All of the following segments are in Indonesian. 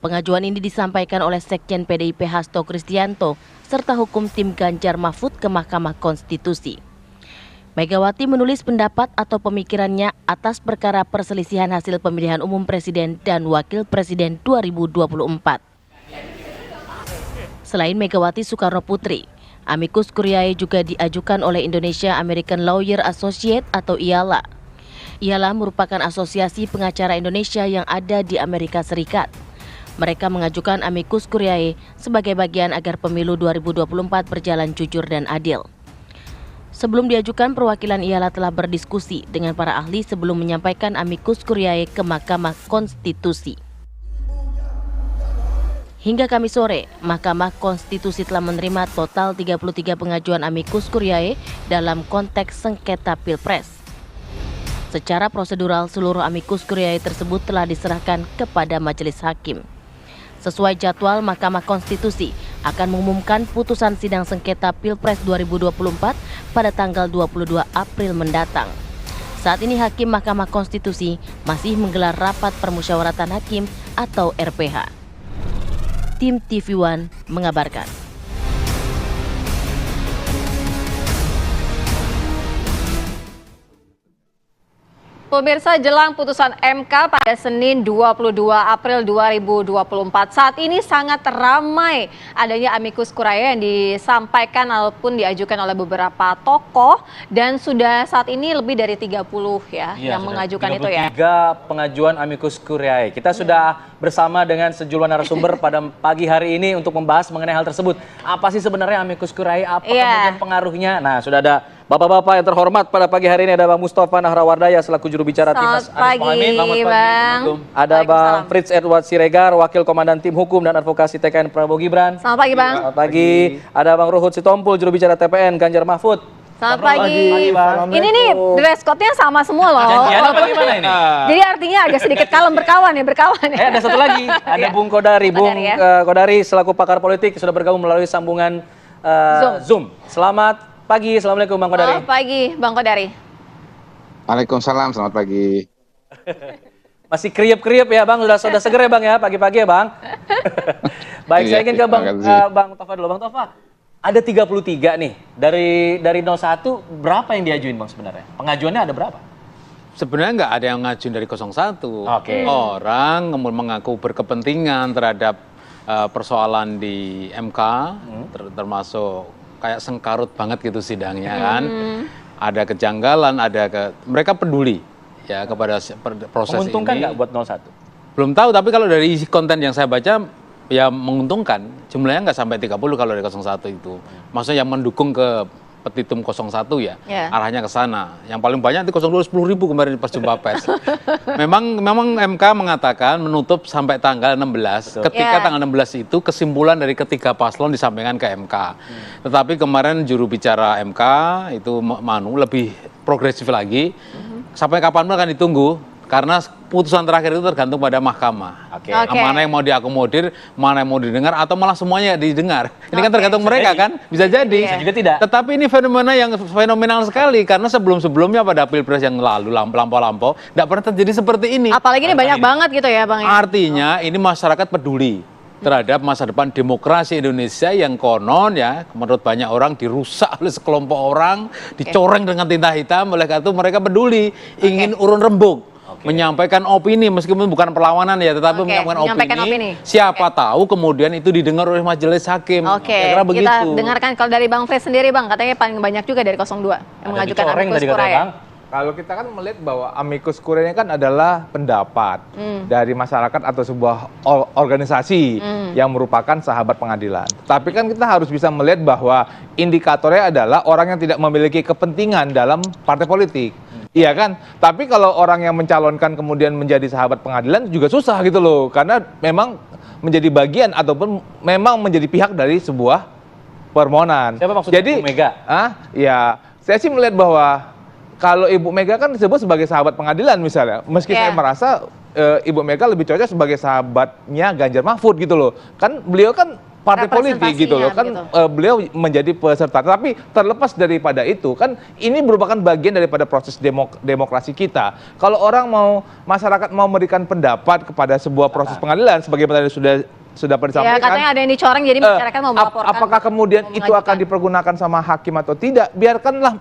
Pengajuan ini disampaikan oleh Sekjen PDIP Hasto Kristianto serta hukum tim Ganjar Mahfud ke Mahkamah Konstitusi. Megawati menulis pendapat atau pemikirannya atas perkara perselisihan hasil pemilihan umum presiden dan wakil presiden 2024. Selain Megawati Soekarno Putri, amicus curiae juga diajukan oleh Indonesia American Lawyer Associate atau IALA. IALA merupakan asosiasi pengacara Indonesia yang ada di Amerika Serikat. Mereka mengajukan amicus curiae sebagai bagian agar pemilu 2024 berjalan jujur dan adil. Sebelum diajukan, perwakilan IALA telah berdiskusi dengan para ahli sebelum menyampaikan amicus curiae ke Mahkamah Konstitusi. Hingga Kamis sore, Mahkamah Konstitusi telah menerima total 33 pengajuan amicus curiae dalam konteks sengketa Pilpres. Secara prosedural, seluruh amicus curiae tersebut telah diserahkan kepada Majelis Hakim. Sesuai jadwal, Mahkamah Konstitusi akan mengumumkan putusan sidang sengketa Pilpres 2024 pada tanggal 22 April mendatang. Saat ini Hakim Mahkamah Konstitusi masih menggelar rapat permusyawaratan hakim atau RPH. Tim TV One mengabarkan. Pemirsa, jelang putusan MK pada Senin 22 April 2024. Saat ini sangat ramai adanya amicus curiae yang disampaikan ataupun diajukan oleh beberapa tokoh dan sudah saat ini lebih dari 30 yang mengajukan itu ya. 33 pengajuan amicus curiae. Kita sudah bersama dengan sejumlah narasumber pada pagi hari ini untuk membahas mengenai hal tersebut. Apa sih sebenarnya amicus curiae? Apa kemudian pengaruhnya? Nah, sudah ada bapak-bapak yang terhormat pada pagi hari ini. Ada Bang Mustafa Nahrawardaya selaku juru bicara Timnas Anies Mohaimin. Selamat pagi, Ada Bang Frits Edward Siregar, Wakil Komandan Tim Hukum dan Advokasi TKN Prabowo Gibran. Selamat pagi, Bang. Selamat pagi. Ada Bang Ruhut Sitompul, juru bicara TPN Ganjar Mahfud. Selamat pagi. Bang. Ini nih dress code-nya sama semua loh. Janjian apa gimana ini? Jadi artinya agak sedikit kalem berkawan ya. Ada satu lagi, ada Bung Kodari. Bung Kodari selaku pakar politik sudah bergabung melalui sambungan Zoom. Selamat pagi, Assalamualaikum Bang Kodari. Selamat pagi, Bang Kodari. Waalaikumsalam, selamat pagi. Masih kriep-kriep ya Bang, sudah seger ya Bang ya, pagi-pagi ya Bang. Baik, saya ingin ke Bang Tova dulu. Bang Tova, ada 33 nih, dari 01 berapa yang diajuin Bang sebenarnya? Pengajuannya ada berapa? Sebenarnya nggak ada yang ngajuin dari 01. Oke. Orang mengaku berkepentingan terhadap persoalan di MK, termasuk kayak sengkarut banget gitu sidangnya kan. Ada kejanggalan, mereka peduli ya kepada proses ini. Menguntungkan nggak buat 01? Belum tahu, tapi kalau dari isi konten yang saya baca ya menguntungkan. Jumlahnya nggak sampai 30 kalau dari 01 itu. Maksudnya yang mendukung ke petitum 01 ya, arahnya ke sana. Yang paling banyak di 02 10.000 kemarin pas jumpa pers. memang MK mengatakan menutup sampai tanggal 16. Ketika tanggal 16 itu kesimpulan dari ketiga paslon disampaikan ke MK. Tetapi kemarin juru bicara MK itu lebih progresif lagi. Sampai kapan pun akan ditunggu. Karena putusan terakhir itu tergantung pada mahkamah. Mana yang mau diakomodir, mana yang mau didengar, atau malah semuanya didengar. Ini kan tergantung mereka kan, bisa jadi. Bisa juga tidak. Tetapi ini fenomena yang fenomenal sekali, karena sebelum-sebelumnya pada Pilpres yang lalu, lampau-lampau, tidak pernah terjadi seperti ini. Apalagi ini banyak banget gitu ya Bang. Artinya ini masyarakat peduli terhadap masa depan demokrasi Indonesia yang konon ya, menurut banyak orang dirusak oleh sekelompok orang, dicoreng dengan tinta hitam. Oleh karena itu mereka peduli, ingin urun rembuk. Menyampaikan opini meskipun bukan perlawanan ya, tetapi menyampaikan opini. Siapa tahu kemudian itu didengar oleh majelis hakim. Kira-kira begitu. Kita dengarkan kalau dari Bang Frits sendiri Bang, katanya paling banyak juga dari 02 yang mengajukan amicus curiae. Kalau kita kan melihat bahwa amicus curiae kan adalah pendapat dari masyarakat atau sebuah organisasi yang merupakan sahabat pengadilan. Tapi kan kita harus bisa melihat bahwa indikatornya adalah orang yang tidak memiliki kepentingan dalam partai politik. Iya kan? Tapi kalau orang yang mencalonkan kemudian menjadi sahabat pengadilan juga susah gitu loh. Karena memang menjadi bagian ataupun memang menjadi pihak dari sebuah permohonan. Siapa maksudnya Ibu Mega? Ya, saya sih melihat bahwa kalau Ibu Mega kan disebut sebagai sahabat pengadilan misalnya. Meski saya merasa Ibu Mega lebih cocok sebagai sahabatnya Ganjar Mahfud gitu loh. Kan beliau kan partai politik gitu loh kan beliau menjadi peserta. Tapi terlepas daripada itu kan ini merupakan bagian daripada proses demokrasi kita. Kalau orang masyarakat mau memberikan pendapat kepada sebuah proses pengadilan sebagaimana sudah pada disampaikan. Ya, katanya ada yang dicoreng jadi masyarakat mau melaporkan. Apakah kemudian itu akan dipergunakan sama hakim atau tidak? Biarkanlah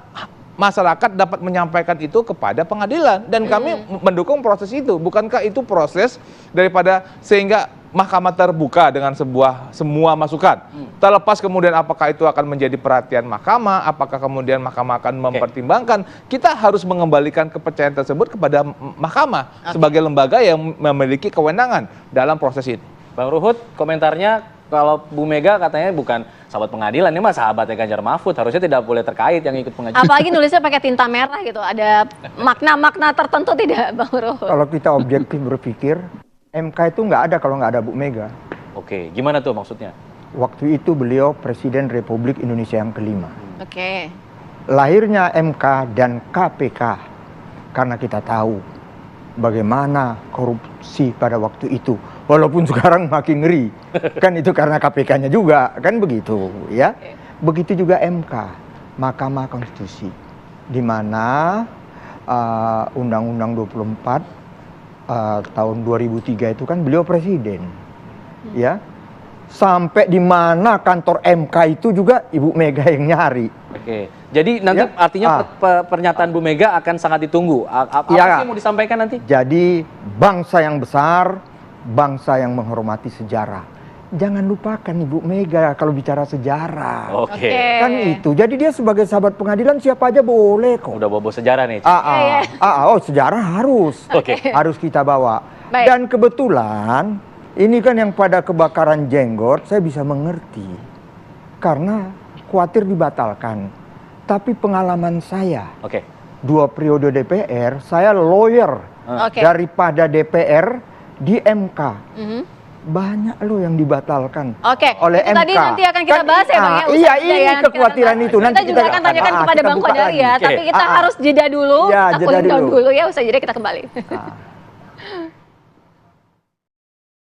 masyarakat dapat menyampaikan itu kepada pengadilan dan kami mendukung proses itu. Bukankah itu proses daripada sehingga mahkamah terbuka dengan semua masukan. Terlepas kemudian apakah itu akan menjadi perhatian mahkamah, apakah kemudian mahkamah akan mempertimbangkan, kita harus mengembalikan kepercayaan tersebut kepada mahkamah sebagai lembaga yang memiliki kewenangan dalam proses ini. Bang Ruhut, komentarnya kalau Bu Mega katanya bukan sahabat pengadilan, ini mah sahabatnya Ganjar Mahfud, harusnya tidak boleh terkait yang ikut pengajuan. Apalagi nulisnya pakai tinta merah gitu, ada makna-makna tertentu tidak, Bang Ruhut? Kalau kita objektif berpikir, MK itu nggak ada kalau nggak ada Bu Mega. Oke, gimana tuh maksudnya? Waktu itu beliau Presiden Republik Indonesia yang kelima. Oke. Lahirnya MK dan KPK karena kita tahu bagaimana korupsi pada waktu itu. Walaupun sekarang makin ngeri, kan itu karena KPK-nya juga, kan begitu ya. Begitu juga MK, Mahkamah Konstitusi, di mana Undang-Undang 24 tahun 2003 itu kan beliau presiden, ya. Sampai di mana kantor MK itu juga Ibu Mega yang nyari. Oke, jadi nanti artinya pernyataan Bu Mega akan sangat ditunggu. Apa sih yang mau disampaikan nanti? Jadi bangsa yang besar, bangsa yang menghormati sejarah. Jangan lupakan Ibu Mega kalau bicara sejarah. Oke. Kan itu. Jadi dia sebagai sahabat pengadilan siapa aja boleh kok. Udah bobo sejarah nih. Oh, sejarah harus. Harus kita bawa. Baik. Dan kebetulan ini kan yang pada kebakaran jenggot saya bisa mengerti. Karena khawatir dibatalkan. Tapi pengalaman saya. 2 periode DPR, saya lawyer daripada DPR di MK. Banyak loh yang dibatalkan oleh MK. Tadi nanti akan kita bahas ya Bang. Iya, ini kekhawatiran itu. Nanti kita juga akan tanyakan kepada Bang Kodari ya. Tapi kita harus jeda dulu, kita cooling down dulu ya. Usai jeda kita kembali.